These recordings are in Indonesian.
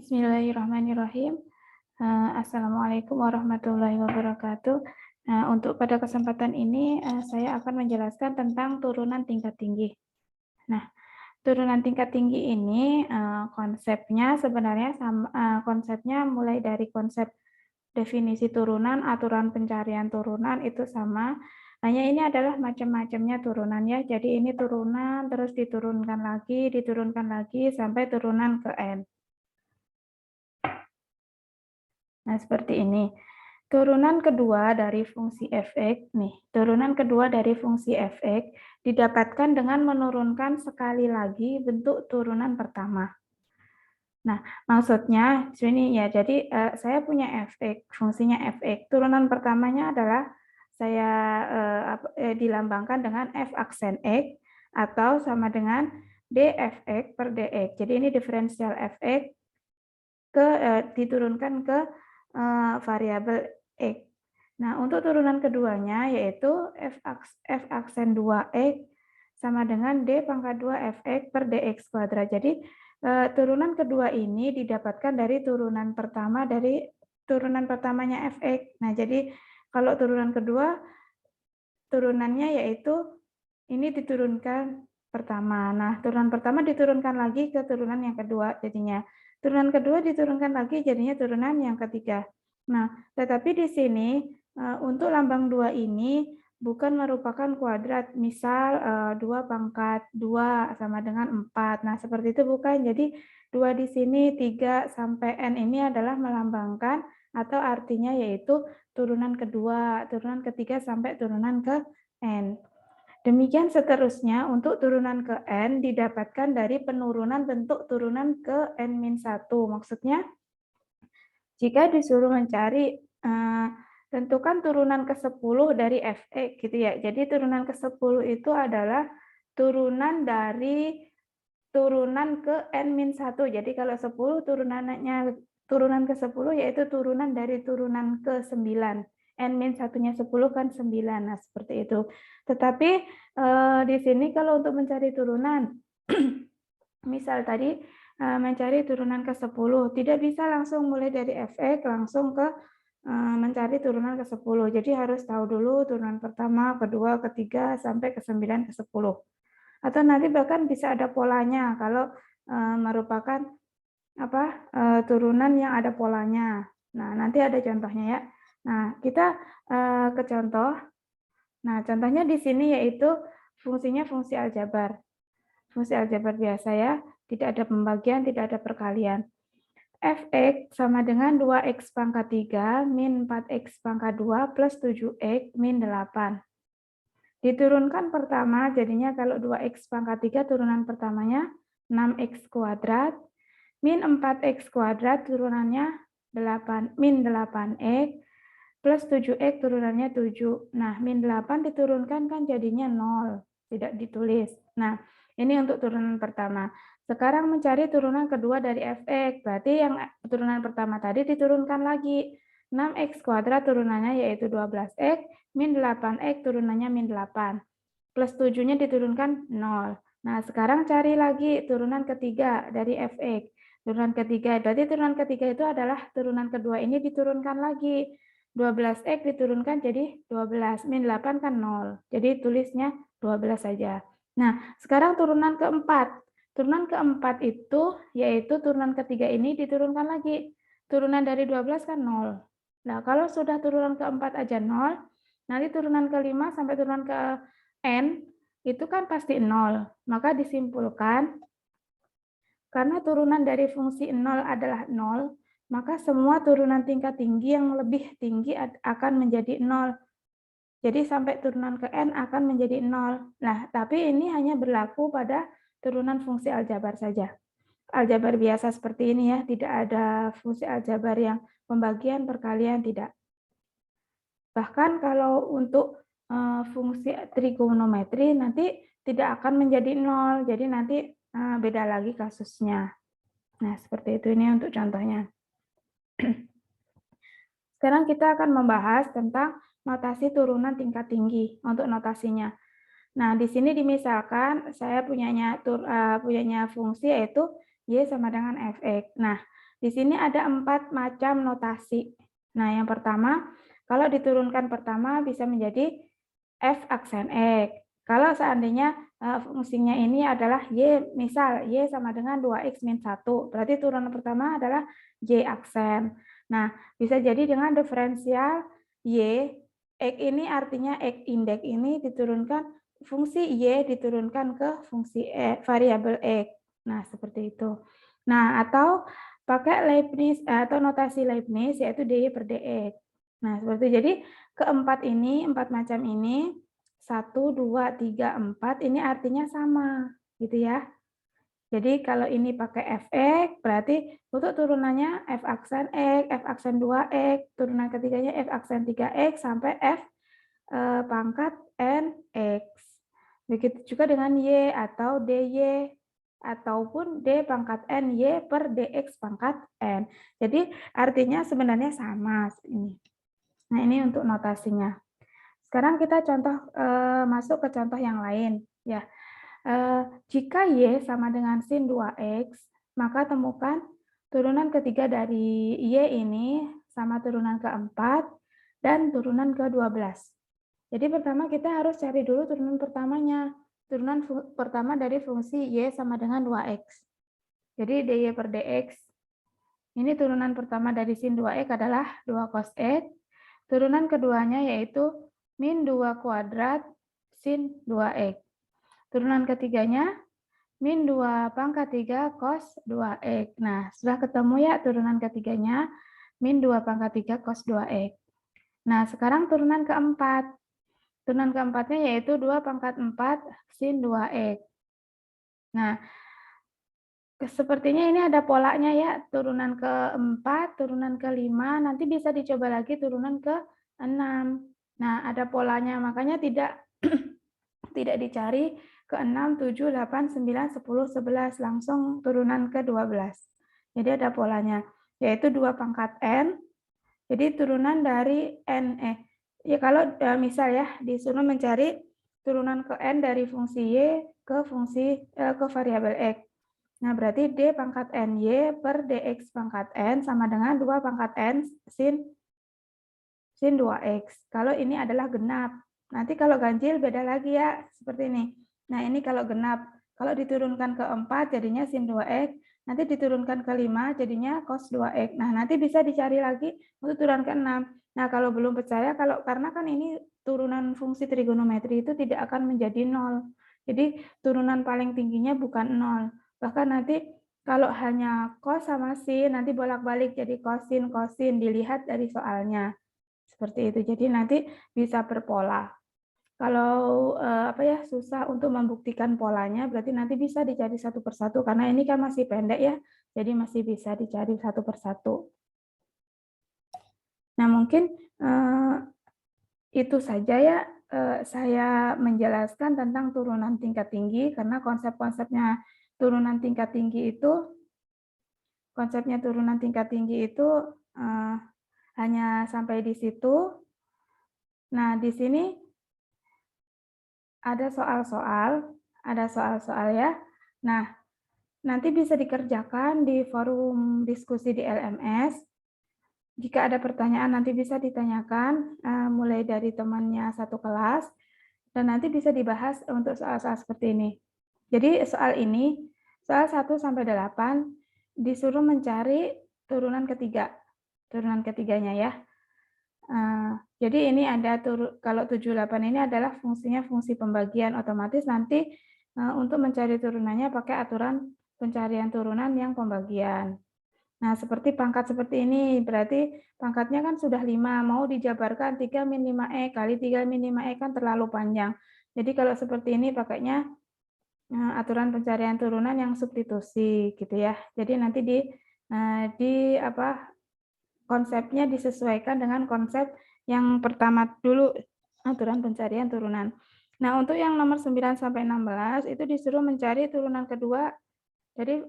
Bismillahirrahmanirrahim. Assalamualaikum warahmatullahi wabarakatuh. Nah, untuk pada kesempatan ini saya akan menjelaskan tentang turunan tingkat tinggi. Nah, turunan tingkat tinggi ini konsepnya sebenarnya konsepnya mulai dari konsep definisi turunan, aturan pencarian turunan itu sama. Hanya ini adalah macam-macamnya turunan ya. Jadi ini turunan terus diturunkan lagi sampai turunan ke n. Nah, seperti ini. Turunan kedua dari fungsi f(x), turunan kedua dari fungsi f(x) didapatkan dengan menurunkan sekali lagi bentuk turunan pertama. Nah, maksudnya sini ya, jadi saya punya f(x), fungsinya f(x). Turunan pertamanya adalah saya dilambangkan dengan f aksen x atau sama dengan dfx per dx. Jadi ini diferensial fx diturunkan ke variabel x. Nah, untuk turunan keduanya yaitu f aksen 2x sama dengan d pangkat 2 fx per dx kuadrat. Jadi turunan kedua ini didapatkan dari turunan pertamanya fx. Nah, jadi kalau turunan kedua turunannya yaitu ini diturunkan pertama. Nah, turunan pertama diturunkan lagi ke turunan yang kedua jadinya. Turunan kedua diturunkan lagi jadinya turunan yang ketiga. Nah, tetapi di sini untuk lambang 2 ini bukan merupakan kuadrat. Misal 2 pangkat 2 sama dengan 4. Nah, seperti itu bukan. Jadi 2 di sini 3 sampai n ini adalah melambangkan atau artinya yaitu turunan kedua, turunan ketiga sampai turunan ke n. Demikian seterusnya untuk turunan ke n didapatkan dari penurunan bentuk turunan ke n-1. Maksudnya, jika disuruh mencari, tentukan turunan ke-10 dari fx gitu ya. Jadi turunan ke-10 itu adalah turunan dari turunan ke n-1. Jadi kalau 10 turunan ke-10 yaitu turunan dari turunan ke-9. N-1-nya 10 kan 9. Nah, seperti itu. Tetapi di sini kalau untuk mencari turunan, misal tadi mencari turunan ke-10, tidak bisa langsung mulai dari fx langsung ke mencari turunan ke-10. Jadi harus tahu dulu turunan pertama, kedua, ketiga, sampai ke-9, ke-10. Atau nanti bahkan bisa ada polanya kalau merupakan turunan yang ada polanya. Nah, nanti ada contohnya ya. Nah, kita ke contoh. Nah, contohnya di sini yaitu fungsinya fungsi aljabar. Fungsi aljabar biasa ya, tidak ada pembagian, tidak ada perkalian. Fx sama dengan 2x pangkat 3 min 4x pangkat 2 plus 7x min 8. Diturunkan pertama, jadinya kalau 2x pangkat 3 turunan pertamanya 6x kuadrat, min 4x kuadrat turunannya 8, min 8x, plus 7x turunannya 7. Nah, min 8 diturunkan kan jadinya 0, tidak ditulis. Nah, ini untuk turunan pertama. Sekarang mencari turunan kedua dari fx, berarti yang turunan pertama tadi diturunkan lagi. 6x kuadrat turunannya yaitu 12x, min 8x turunannya min 8. Plus 7-nya diturunkan 0. Nah, sekarang cari lagi turunan ketiga dari fx. Turunan ketiga, berarti turunan ketiga itu adalah turunan kedua ini diturunkan lagi. 12x diturunkan jadi 12, min 8 kan 0. Jadi tulisnya 12 saja. Nah, sekarang turunan keempat. Turunan keempat itu, yaitu turunan ketiga ini diturunkan lagi. Turunan dari 12 kan 0. Nah, kalau sudah turunan keempat aja 0, nanti turunan kelima sampai turunan ke n, itu kan pasti 0. Maka disimpulkan, karena turunan dari fungsi 0 adalah 0, maka semua turunan tingkat tinggi yang lebih tinggi akan menjadi 0. Jadi sampai turunan ke n akan menjadi 0. Nah, tapi ini hanya berlaku pada turunan fungsi aljabar saja. Aljabar biasa seperti ini ya, tidak ada fungsi aljabar yang pembagian, perkalian, tidak. Bahkan kalau untuk fungsi trigonometri nanti tidak akan menjadi 0, jadi nanti beda lagi kasusnya. Nah, seperti itu ini untuk contohnya. Sekarang kita akan membahas tentang notasi turunan tingkat tinggi untuk notasinya. Nah, di sini dimisalkan saya punyanya fungsi yaitu y sama dengan fx. Nah, Di sini ada 4 macam notasi. Nah, yang pertama, kalau diturunkan pertama bisa menjadi F aksen X. Kalau seandainya fungsinya ini adalah Y, misal Y sama dengan 2X min 1, berarti turunan pertama adalah Y aksen. Nah, bisa jadi dengan diferensial Y, X ini artinya X indeks ini diturunkan, fungsi Y diturunkan ke fungsi variabel X. Nah, seperti itu. Nah, atau pakai Leibniz atau notasi Leibniz yaitu dy per dx. Nah, seperti itu. Jadi keempat ini, 4 macam ini 1, 2, 3, 4 ini artinya sama, gitu ya. Jadi kalau ini pakai fx berarti untuk turunannya f aksen x, f aksen 2x, turunan ketiganya f aksen 3x sampai f pangkat n x. Begitu juga dengan y atau dy ataupun d pangkat n y per dx pangkat n. Jadi artinya sebenarnya sama ini. Nah, ini untuk notasinya. Sekarang kita contoh masuk ke contoh yang lain ya. Jika y sama dengan sin 2x, maka temukan turunan ketiga dari y ini sama turunan keempat dan turunan ke-12. Jadi pertama kita harus cari dulu turunan pertamanya. Turunan pertama dari fungsi y sama dengan 2x. Jadi dy per dx. Ini turunan pertama dari sin 2x adalah 2 cos x. Turunan keduanya yaitu min 2 kuadrat sin 2x. Turunan ketiganya min 2 pangkat 3 cos 2x. Nah, sudah ketemu ya turunan ketiganya, min 2 pangkat 3 cos 2x. Nah, sekarang turunan keempat. Turunan keempatnya yaitu 2 pangkat 4 sin 2x. Nah, sepertinya ini ada polanya ya, turunan keempat, turunan kelima, nanti bisa dicoba lagi turunan ke-6. Nah, ada polanya, makanya tidak tidak dicari ke-6, 7, 8, 9, 10, 11, langsung turunan ke-12. Jadi ada polanya, yaitu 2 pangkat n, jadi turunan dari n, ya kalau misal ya disuruh mencari turunan ke n dari fungsi y ke fungsi ke variabel x. Nah, berarti d pangkat ny per dx pangkat n sama dengan 2 pangkat n sin 2x. Kalau ini adalah genap. Nanti kalau ganjil beda lagi ya, seperti ini. Nah, ini kalau genap. Kalau diturunkan ke 4 jadinya sin 2x, nanti diturunkan ke 5 jadinya cos 2x. Nah, nanti bisa dicari lagi untuk turunan ke 6. Nah, kalau belum percaya, karena kan ini turunan fungsi trigonometri itu tidak akan menjadi 0. Jadi turunan paling tingginya bukan 0. Bahkan nanti kalau hanya cos sama sin, nanti bolak-balik jadi kosin, kosin, dilihat dari soalnya. Seperti itu. Jadi nanti bisa berpola. Kalau susah untuk membuktikan polanya, berarti nanti bisa dicari satu persatu karena ini kan masih pendek ya, jadi masih bisa dicari satu persatu. Nah, mungkin itu saja ya saya menjelaskan tentang turunan tingkat tinggi karena konsepnya turunan tingkat tinggi itu hanya sampai di situ. Nah, di sini ada soal-soal ya. Nah, nanti bisa dikerjakan di forum diskusi di LMS. Jika ada pertanyaan nanti bisa ditanyakan mulai dari temannya satu kelas dan nanti bisa dibahas untuk soal-soal seperti ini. Jadi soal ini, soal 1 sampai 8 disuruh mencari turunan ketiganya ya. Jadi ini ada kalau 78 ini adalah fungsinya fungsi pembagian, otomatis nanti untuk mencari turunannya pakai aturan pencarian turunan yang pembagian. Nah, seperti pangkat seperti ini, berarti pangkatnya kan sudah 5, mau dijabarkan 3 min 5e kali 3 min 5e kan terlalu panjang. Jadi kalau seperti ini pakainya aturan pencarian turunan yang substitusi gitu ya. Jadi nanti konsepnya disesuaikan dengan konsep yang pertama dulu, aturan pencarian turunan. Nah, untuk yang nomor 9 sampai 16 itu disuruh mencari turunan kedua dari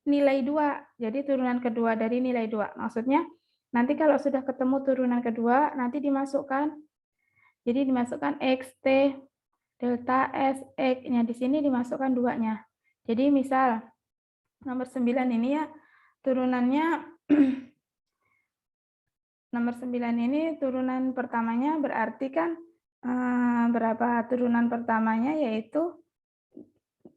nilai 2. Jadi turunan kedua dari nilai 2. Maksudnya nanti kalau sudah ketemu turunan kedua, nanti dimasukkan. Jadi dimasukkan xt delta s x-nya di sini dimasukkan 2-nya. Jadi misal Nomor 9 ini ya, turunannya nomor 9 ini turunan pertamanya berarti kan berapa turunan pertamanya yaitu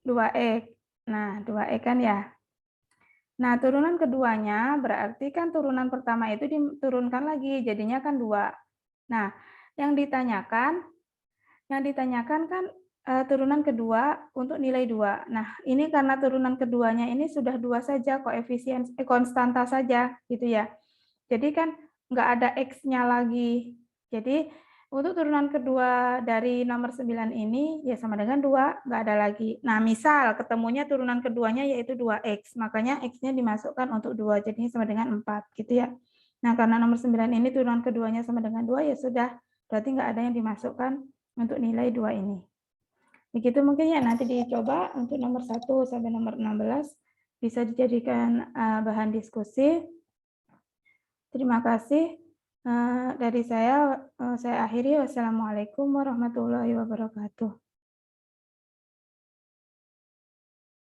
2x. Nah, 2x kan ya. Nah, turunan keduanya berarti kan turunan pertama itu diturunkan lagi, jadinya kan 2. Nah, yang ditanyakan kan turunan kedua untuk nilai 2. Nah, ini karena turunan keduanya ini sudah 2 saja, koefisien konstanta saja gitu ya. Jadi kan nggak ada X-nya lagi. Jadi untuk turunan kedua dari nomor 9 ini ya sama dengan 2, nggak ada lagi. Nah, misal ketemunya turunan keduanya yaitu 2X, makanya X-nya dimasukkan untuk 2, jadinya sama dengan 4 gitu ya. Nah, karena nomor 9 ini turunan keduanya sama dengan 2, ya sudah, berarti nggak ada yang dimasukkan untuk nilai 2 ini. Begitu mungkin ya, nanti dicoba untuk nomor 1 sampai nomor 16, bisa dijadikan bahan diskusi. Terima kasih. Dari saya akhiri. Wassalamualaikum warahmatullahi wabarakatuh.